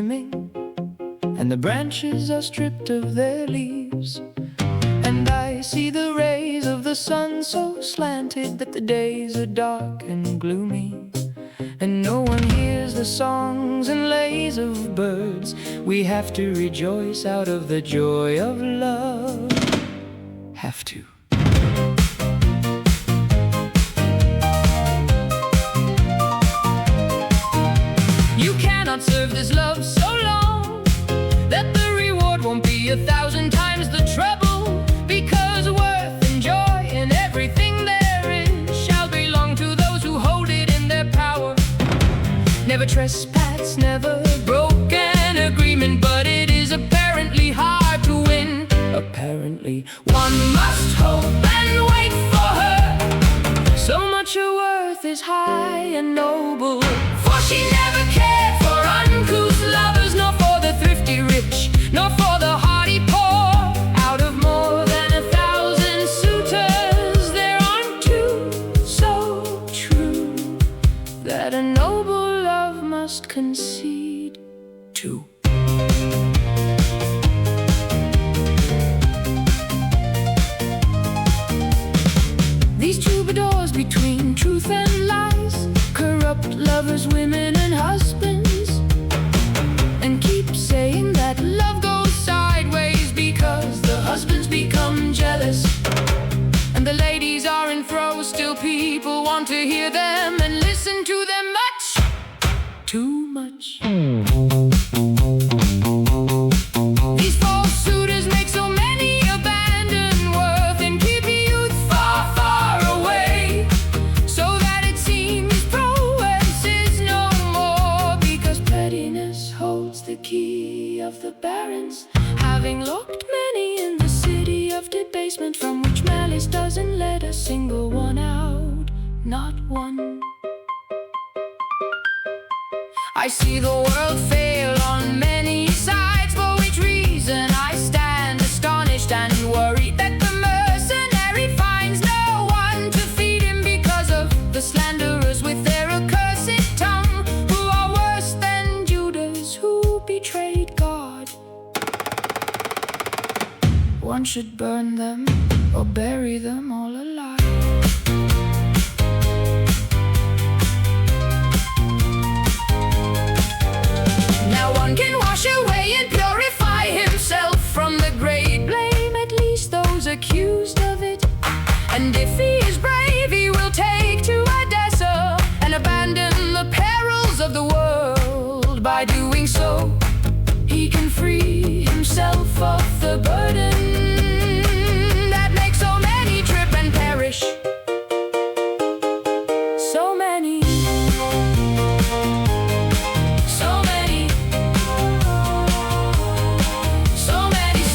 swimming, and the branches are stripped of their leaves. And I see the rays of the sun so slanted that the days are dark and gloomy, and no one hears the songs and lays of birds. We have to rejoice out of the joy of love. Have to. You cannot serve this love so long that the reward won't be 1,000 times the trouble, because worth and joy and everything there is shall belong to those who hold it in their power. Never trespass, never broke an agreement, but it is apparently hard to win. Apparently, one must hope and wait for her. So much her worth is high and noble, for she never cared for uncouth lovers, nor for the thrifty rich, nor for the hardy poor. Out of more than 1,000 suitors, there aren't two so true that a noble love must concede to. These troubadours between truth and lies corrupt lovers, women and husbands, and keep saying that love goes sideways because the husbands become jealous and the ladies are in throes. Still people want to hear them and listen to them much too much. These false suitors make so many abandon worth and keep youth far, far away, so that it seems prowess is no more, because pettiness holds the key of the barons, having locked many in the city of debasement, from which malice doesn't let a single one out, not one. I see the world fail on many sides, for which reason I stand astonished and worried that the mercenary finds no one to feed him, because of the slanderers with their accursed tongue, who are worse than Judas who betrayed God. One should burn them or bury them all alive. One can wash away and purify himself from the great blame, at least those accused of it. And if he is brave, he will take to Edessa and abandon the perils of the world. By doing so, he can free himself of the burden that makes so many trip and perish. So many.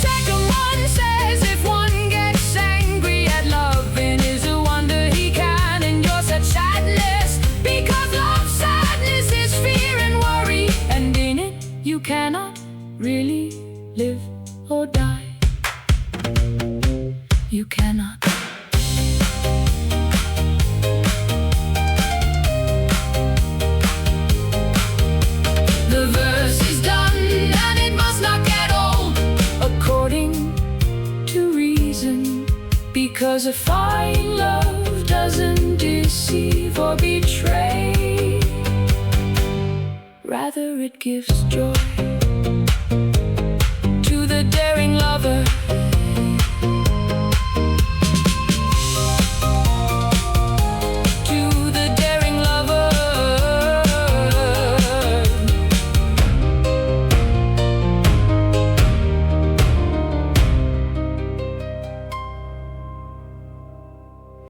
Cercamon says if one gets angry at love, it is a wonder he can endure such sadness, because love's sadness is fear and worry, and in it you cannot really live or die. You cannot. The verse is done and it must not get old, according to reason, because a fine love doesn't deceive or betray, rather it gives joy.